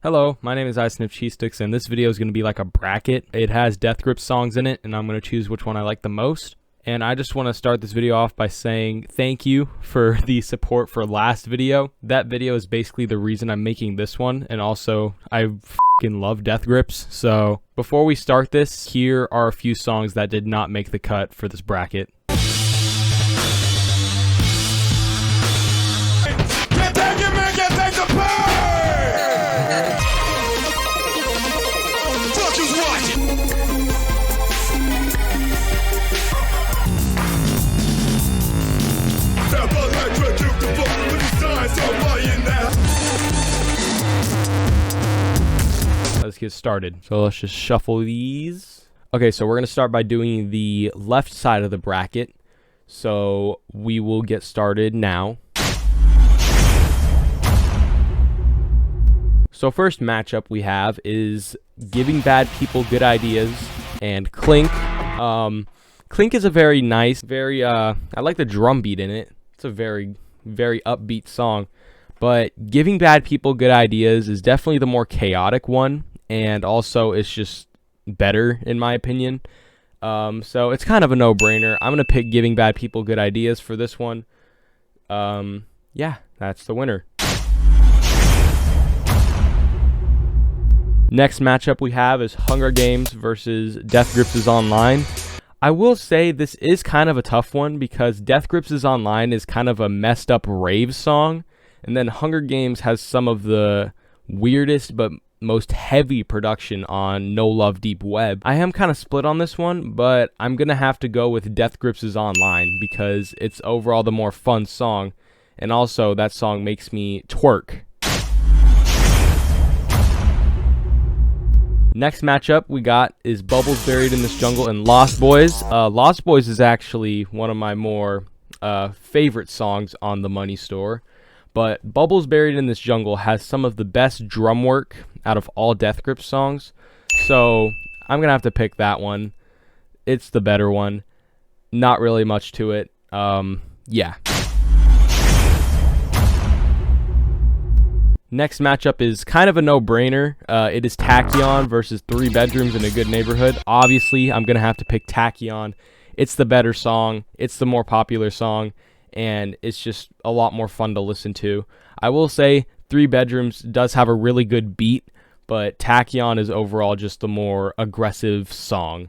Hello, my name is iSnipCheeseSticks, and this video is going to be like a bracket. It has Death Grip songs in it, and I'm going to choose which one I like the most. And I just want to start this video off by saying thank you for the support for last video. That video is basically the reason I'm making this one, and also I f***ing love Death Grips. So before we start this, here are a few songs that did not make the cut for this bracket. Let's get started. So let's just shuffle these. Okay, so we're going to start by doing the left side of the bracket. So we will get started now. So first matchup we have is Giving Bad People Good Ideas and Clink. Clink is a very nice, I like the drum beat in it. It's a very upbeat song. But Giving Bad People Good Ideas is definitely the more chaotic one. And also, it's just better, in my opinion. So it's kind of a no-brainer. I'm going to pick Giving Bad People Good Ideas for this one. Yeah, that's the winner. Next matchup we have is Hunger Games versus Death Grips is Online. I will say this is kind of a tough one because Death Grips is Online is kind of a messed up rave song. And then Hunger Games has some of the weirdest but most heavy production on No Love Deep Web. I am kind of split on this one, but I'm going to have to go with Death Grips is Online because it's overall the more fun song. And also that song makes me twerk. Next matchup we got is Bubbles Buried in This Jungle and Lost Boys. Lost Boys is actually one of my more favorite songs on the Money Store. But Bubbles Buried in This Jungle has some of the best drum work out of all Death Grip songs. So I'm going to have to pick that one. It's the better one. Not really much to it. Yeah. Next matchup is kind of a no-brainer. It is Tachyon versus Three Bedrooms in a Good Neighborhood. Obviously, I'm going to have to pick Tachyon. It's the better song. It's the more popular song. And it's just a lot more fun to listen to. I will say Three Bedrooms does have a really good beat, but Tachyon is overall just the more aggressive song.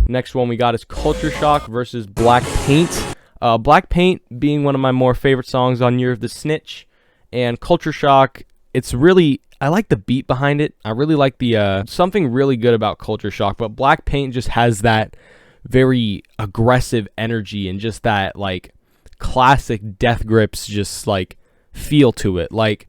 Next one we got is Culture Shock versus Black Paint. Black Paint being one of my more favorite songs on Year of the Snitch, and Culture Shock, I like the beat behind it. I really like the something really good about Culture Shock, but Black Paint just has that very aggressive energy and just that like classic Death Grips just like feel to it. Like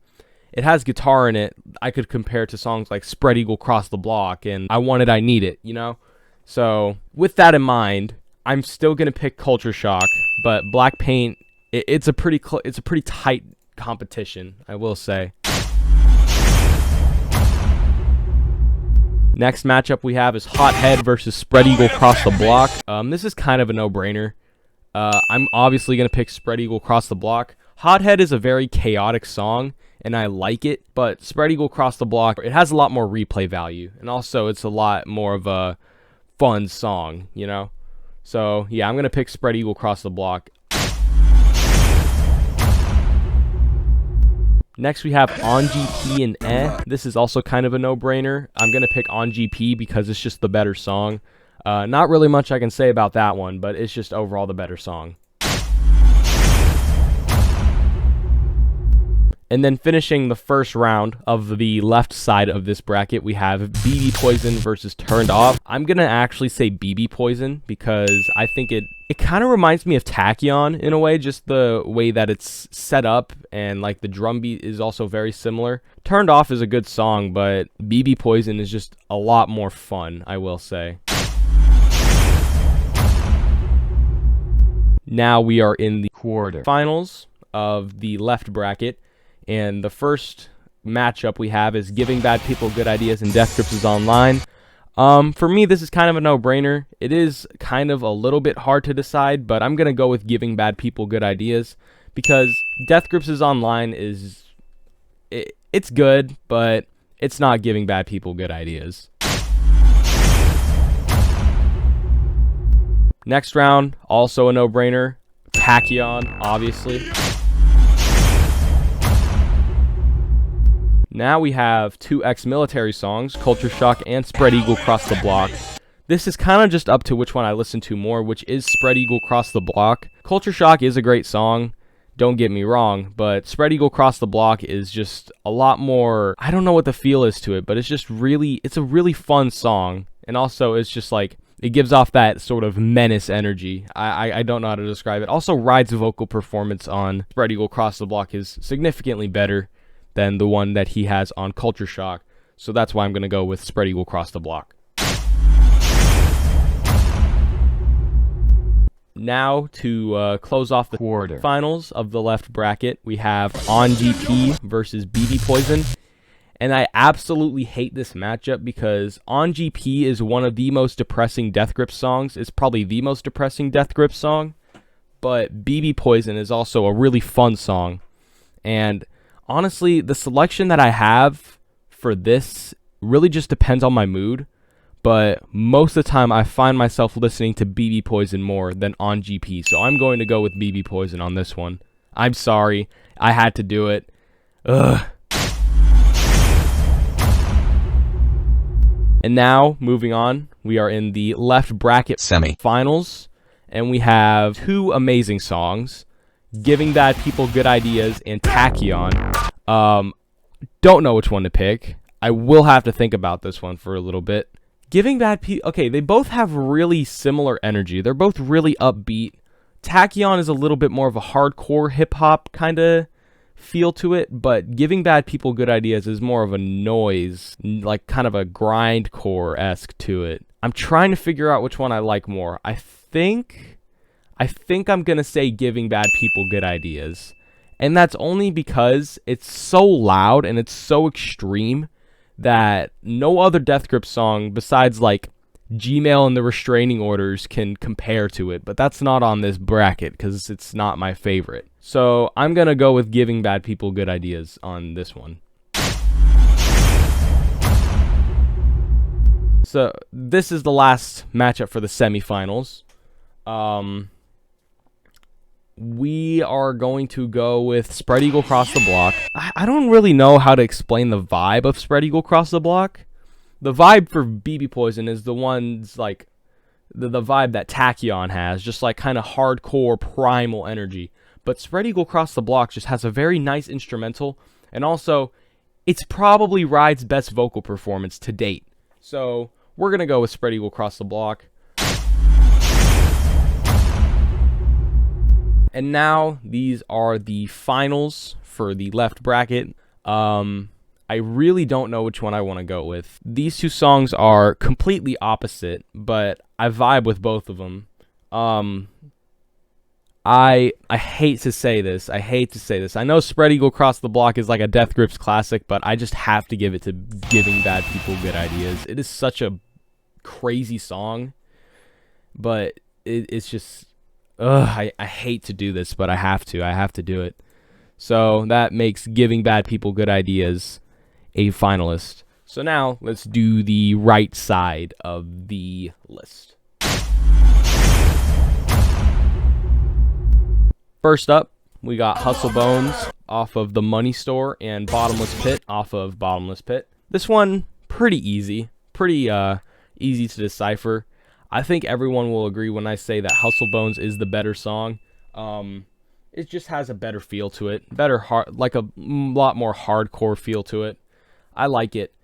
it has guitar in it. I could compare it to songs like Spread Eagle Cross the Block and I Want It I Need It, you know? So with that in mind, I'm still gonna pick Culture Shock, but Black Paint, it's a pretty tight competition, I will say. Next matchup we have is Hothead versus Spread Eagle Cross the Block. This is kind of a no-brainer. I'm obviously going to pick Spread Eagle Cross the Block. Hothead is a very chaotic song, and I like it, but Spread Eagle Cross the Block, it has a lot more replay value, and also it's a lot more of a fun song, you know? So, yeah, I'm going to pick Spread Eagle Cross the Block. Next, we have On GP and Eh. This is also kind of a no-brainer. I'm going to pick On GP because it's just the better song. Not really much I can say about that one, but it's just overall the better song. And then finishing the first round of the left side of this bracket, we have BB Poison versus Turned Off. I'm going to actually say BB Poison because I think it kind of reminds me of Tachyon in a way, just the way that it's set up and like the drum beat is also very similar. Turned Off is a good song, but BB Poison is just a lot more fun, I will say. Now we are in the quarterfinals of the left bracket. And the first matchup we have is Giving Bad People Good Ideas and Death Grips is Online. For me, this is kind of a no-brainer. It is kind of a little bit hard to decide, but I'm going to go with Giving Bad People Good Ideas because Death Grips' Online it's good, but it's not giving bad people good ideas. Next round, also a no-brainer. Tachyon, obviously. Now we have two ex-military songs, Culture Shock and Spread Eagle Cross the Block. This is kind of just up to which one I listen to more, which is Spread Eagle Cross the Block. Culture Shock is a great song, don't get me wrong, but Spread Eagle Cross the Block is just a lot more, I don't know what the feel is to it, but it's just really, it's a really fun song. And also it's just like, it gives off that sort of menace energy. I don't know how to describe it. Also, Ride's vocal performance on Spread Eagle Cross the Block is significantly better than the one that he has on Culture Shock. So that's why I'm going to go with Spread Eagle Cross the Block. Now, to close off the quarterfinals of the left bracket, we have On GP versus BB Poison. And I absolutely hate this matchup because On GP is one of the most depressing Death Grips songs. It's probably the most depressing Death Grips song. But BB Poison is also a really fun song. And honestly, the selection that I have for this really just depends on my mood. But most of the time, I find myself listening to BB Poison more than On GP. So I'm going to go with BB Poison on this one. I'm sorry. I had to do it. Ugh. And now, moving on, we are in the left bracket semi-finals, and we have two amazing songs, Giving Bad People Good Ideas and Tachyon. Don't know which one to pick. I will have to think about this one for a little bit. Giving Bad People, okay, they both have really similar energy. They're both really upbeat. Tachyon is a little bit more of a hardcore hip-hop kind of feel to it, but Giving Bad People Good Ideas is more of a noise, like kind of a grindcore-esque to it. I'm trying to figure out which one I like more. I think I'm gonna say Giving Bad People Good Ideas, and that's only because it's so loud and it's so extreme that no other Death Grips song besides like Gmail and the Restraining Orders can compare to it, but that's not on this bracket because it's not my favorite. So I'm going to go with Giving Bad People Good Ideas on this one. So this is the last matchup for the semifinals. We are going to go with Spread Eagle Cross the Block. I don't really know how to explain the vibe of Spread Eagle Cross the Block. The vibe for BB Poison is the ones like the vibe that Tachyon has, just like kind of hardcore primal energy. But Spread Eagle Cross the Block just has a very nice instrumental, and also it's probably Ride's best vocal performance to date. So we're gonna go with Spread Eagle Cross the Block. And now these are the finals for the left bracket. I really don't know which one I want to go with. These two songs are completely opposite, but I vibe with both of them. I hate to say this. I know Spread Eagle Cross the Block is like a Death Grips classic, but I just have to give it to Giving Bad People Good Ideas. It is such a crazy song, but it's just, I hate to do this, but I have to do it. So that makes Giving Bad People Good Ideas a finalist. So now let's do the right side of the list. First up, we got Hustle Bones off of The Money Store and Bottomless Pit off of Bottomless Pit. This one, pretty easy. Pretty easy to decipher. I think everyone will agree when I say that Hustle Bones is the better song. It just has a better feel to it. Like a lot more hardcore feel to it. I like it.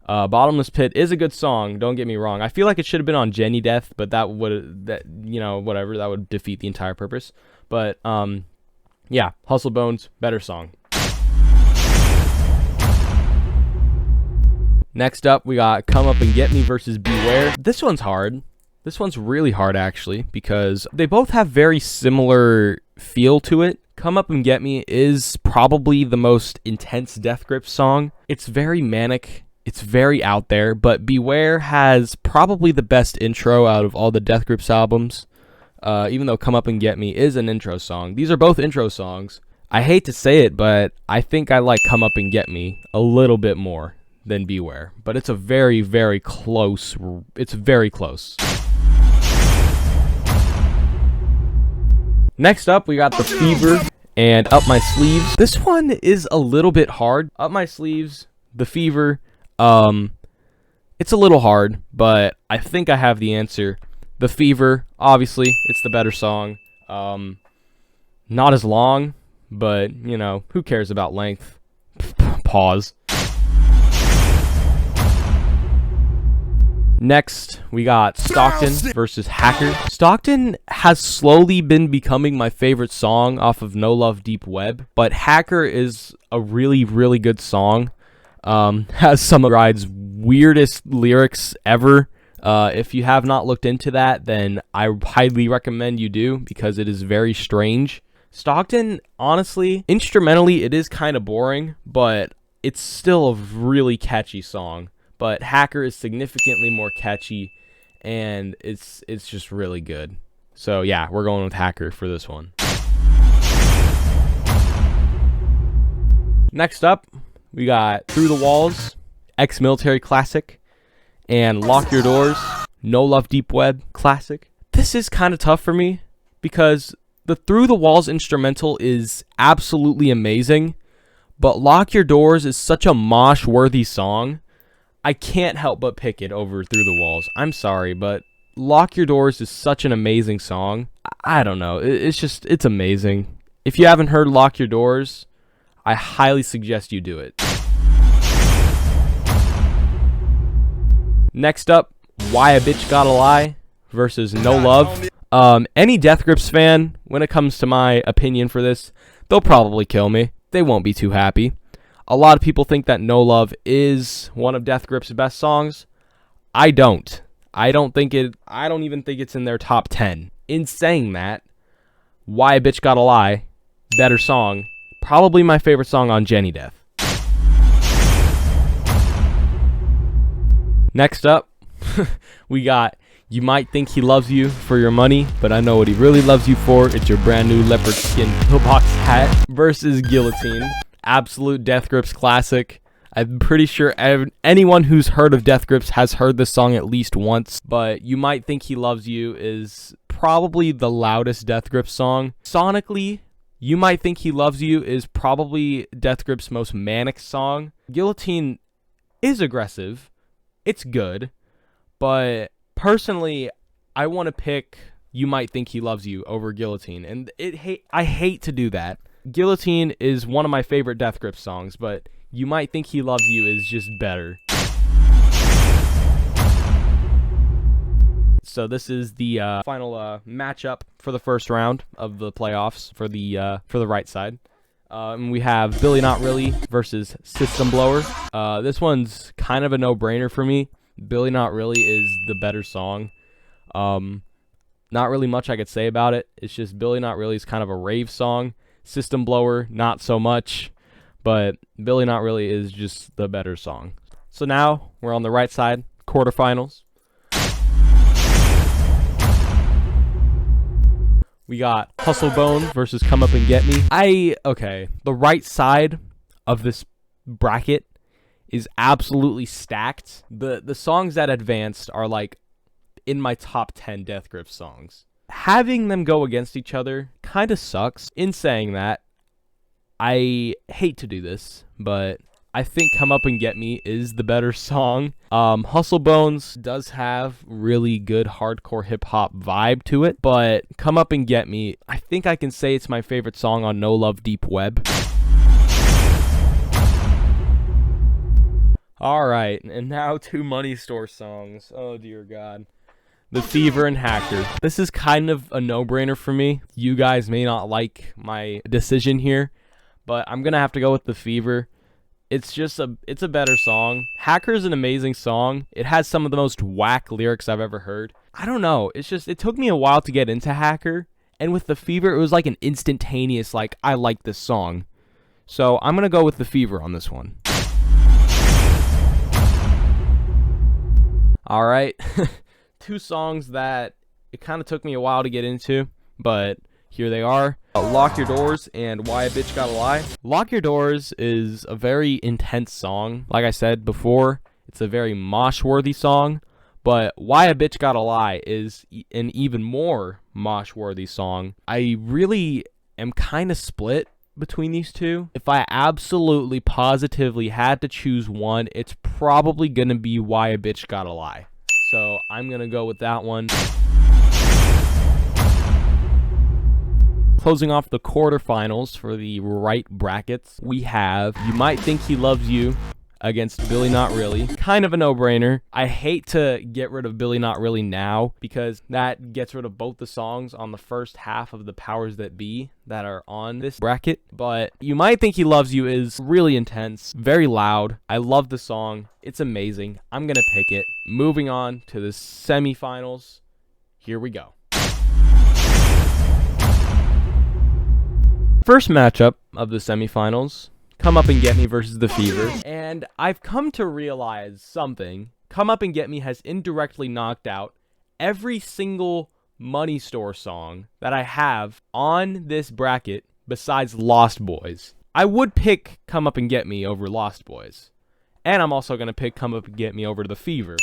Bottomless Pit is a good song, don't get me wrong. I feel like it should have been on Jenny Death, but whatever, that would defeat the entire purpose. But yeah, Hustle Bones, better song. Next up, we got Come Up and Get Me versus Beware. This one's hard. This one's really hard, actually, because they both have very similar feel to it. Come Up and Get Me is probably the most intense Death Grips song. It's very manic. It's very out there, but Beware has probably the best intro out of all the Death Grips albums. even though Come Up and Get Me is an intro song. These are both intro songs. I hate to say it, but I think I like Come Up and Get Me a little bit more than Beware. But it's a very, very close. It's very close. Next up, we got The Fever and Up My Sleeves. This one is a little bit hard. Up My Sleeves, The Fever, it's a little hard, but I think I have the answer. The Fever, obviously, it's the better song. Not as long, but, you know, who cares about length? Pause. Next, we got Stockton versus Hacker. Stockton has slowly been becoming my favorite song off of No Love Deep Web, but Hacker is a really, really good song. Has some of Ride's weirdest lyrics ever. If you have not looked into that, then I highly recommend you do, because it is very strange. Stockton, honestly, instrumentally, it is kind of boring, but it's still a really catchy song. But Hacker is significantly more catchy, and it's just really good. So yeah, we're going with Hacker for this one. Next up, we got Through the Walls, ex-military classic, and Lock Your Doors, No Love Deep Web classic. This is kind of tough for me, because the Through the Walls instrumental is absolutely amazing, but Lock Your Doors is such a mosh-worthy song. I can't help but pick it over Through the Walls. I'm sorry, but Lock Your Doors is such an amazing song. I don't know. It's amazing. If you haven't heard Lock Your Doors, I highly suggest you do it. Next up, Why a Bitch Gotta Lie versus No Love. Any Death Grips fan, when it comes to my opinion for this, they'll probably kill me. They won't be too happy. A lot of people think that No Love is one of Death Grips' best songs. I don't. I don't even think it's in their top 10. In saying that, Why a Bitch Gotta Lie, better song, probably my favorite song on Jenny Death. Next up, we got You Might Think He Loves You for Your Money, but I Know What He Really Loves You For. It's Your Brand New Leopard Skin Pillbox Hat versus Guillotine. Absolute Death Grips classic. I'm pretty sure anyone who's heard of Death Grips has heard this song at least once, but You Might Think He Loves You is probably the loudest Death Grips song. Sonically, You Might Think He Loves You is probably Death Grips' most manic song. Guillotine is aggressive. It's good, but personally, I want to pick You Might Think He Loves You over Guillotine, and I hate to do that. Guillotine is one of my favorite Death Grips songs, but You Might Think He Loves You is just better. So this is the final matchup for the first round of the playoffs for the right side. We have Billy Not Really versus System Blower. This one's kind of a no-brainer for me. Billy Not Really is the better song. Not really much I could say about it. It's just Billy Not Really is kind of a rave song. System Blower, not so much, but Billy Not Really is just the better song. So now we're on the right side, quarterfinals. We got Hustle Bone versus Come Up and Get Me. Okay, the right side of this bracket is absolutely stacked. The songs that advanced are like in my top 10 Death Grips songs. Having them go against each other kind of sucks. In saying that, I hate to do this, but I think Come Up and Get Me is the better song. Hustle Bones does have really good hardcore hip-hop vibe to it, but Come Up and Get Me, I think I can say it's my favorite song on No Love Deep Web. Alright, and now two Money Store songs. Oh dear God. The Fever and Hacker. This is kind of a no-brainer for me. You guys may not like my decision here, but I'm gonna have to go with The Fever. It's a better song. Hacker is an amazing song. It has some of the most whack lyrics I've ever heard. I don't know. It took me a while to get into Hacker, and with The Fever, it was like an instantaneous, like, I like this song. So I'm gonna go with The Fever on this one. All right. Two songs that it kind of took me a while to get into, but here they are. Lock Your Doors and Why a Bitch Gotta Lie. Lock Your Doors is a very intense song. Like I said before, it's a very mosh-worthy song, but Why a Bitch Gotta Lie is an even more mosh-worthy song. I really am kind of split between these two. If I absolutely positively had to choose one, it's probably gonna be Why a Bitch Gotta Lie. So I'm gonna go with that one. Closing off the quarterfinals for the right brackets, we have You Might Think He Loves You against Billy Not Really. Kind of a no-brainer. I hate to get rid of Billy Not Really now because that gets rid of both the songs on the first half of the Powers That Be that are on this bracket. But You Might Think He Loves You is really intense, very loud. I love the song. It's amazing. I'm gonna pick it. Moving on to the semifinals. Here we go. First matchup of the semifinals, Come Up and Get Me versus The Fever. And I've come to realize something. Come Up and Get Me has indirectly knocked out every single Money Store song that I have on this bracket besides Lost Boys. I would pick Come Up and Get Me over Lost Boys. And I'm also going to pick Come Up and Get Me over The Fever.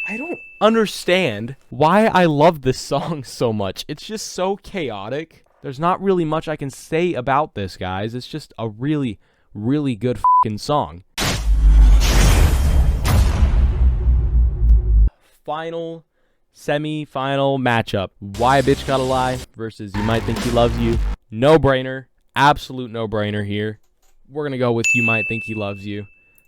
I don't understand why I love this song so much. It's just so chaotic. There's not really much I can say about this, guys. It's just a really, really good f***ing song. Final semi-final matchup. Why a Bitch Gotta Lie versus You Might Think He Loves You. No-brainer. Absolute no-brainer here. We're going to go with You Might Think He Loves You.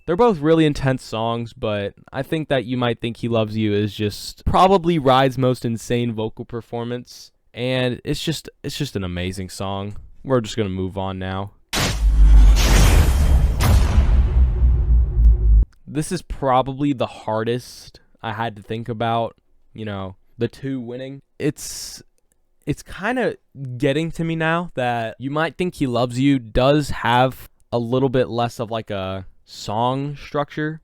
They're both really intense songs, but I think that You Might Think He Loves You is just probably Ride's most insane vocal performance. And it's just an amazing song. We're just going to move on now. This is probably the hardest I had to think about, you know, the two winning. It's kind of getting to me now that You Might Think He Loves You does have a little bit less of like a song structure.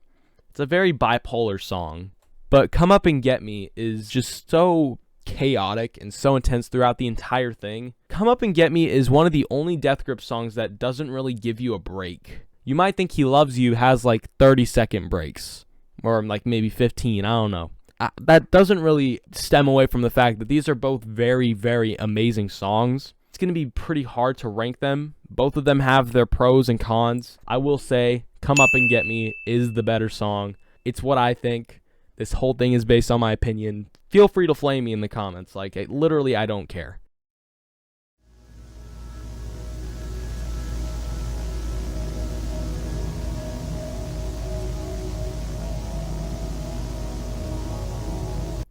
It's a very bipolar song. But Come Up and Get Me is just so chaotic and so intense throughout the entire thing. Come Up and Get Me is one of the only Death Grip songs that doesn't really give you a break. You Might Think He Loves You has like 30-second breaks, or like maybe 15, I don't know. That doesn't really stem away from the fact that these are both very, very amazing songs. It's going to be pretty hard to rank them. Both of them have their pros and cons. I will say Come Up and Get Me is the better song. It's what I think. This whole thing is based on my opinion. Feel free to flame me in the comments. Like, literally, I don't care.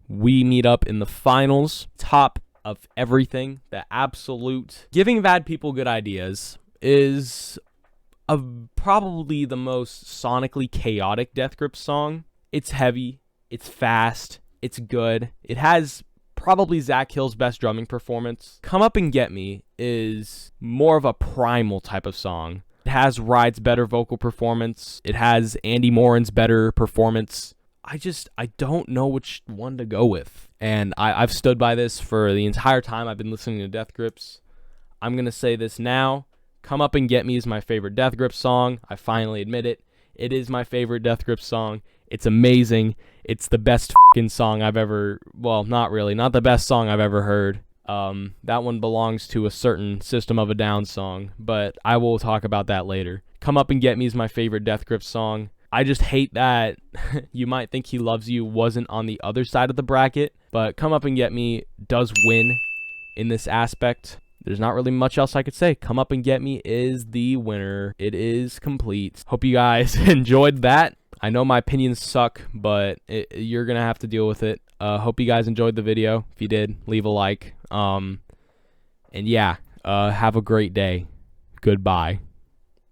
We meet up in the finals. Top of everything. The absolute. Giving Bad People Good Ideas is probably the most sonically chaotic Death Grip song. It's heavy. It's fast. It's good. It has probably Zach Hill's best drumming performance. Come Up and Get Me is more of a primal type of song. It has Ride's better vocal performance. It has Andy Morin's better performance. I don't know which one to go with. And I've stood by this for the entire time I've been listening to Death Grips. I'm going to say this now. Come Up and Get Me is my favorite Death Grip song. I finally admit it. It is my favorite Death Grip song. It's amazing. It's the best fucking song I've ever, well, not really, not the best song I've ever heard. That one belongs to a certain System of a Down song, but I will talk about that later. Come Up and Get Me is my favorite Death Grip song. I just hate that You Might Think He Loves You wasn't on the other side of the bracket, but Come Up and Get Me does win in this aspect. There's not really much else I could say. Come Up and Get Me is the winner. It is complete. Hope you guys enjoyed that. I know my opinions suck, but you're going to have to deal with it. Hope you guys enjoyed the video. If you did, leave a like. And yeah, have a great day. Goodbye.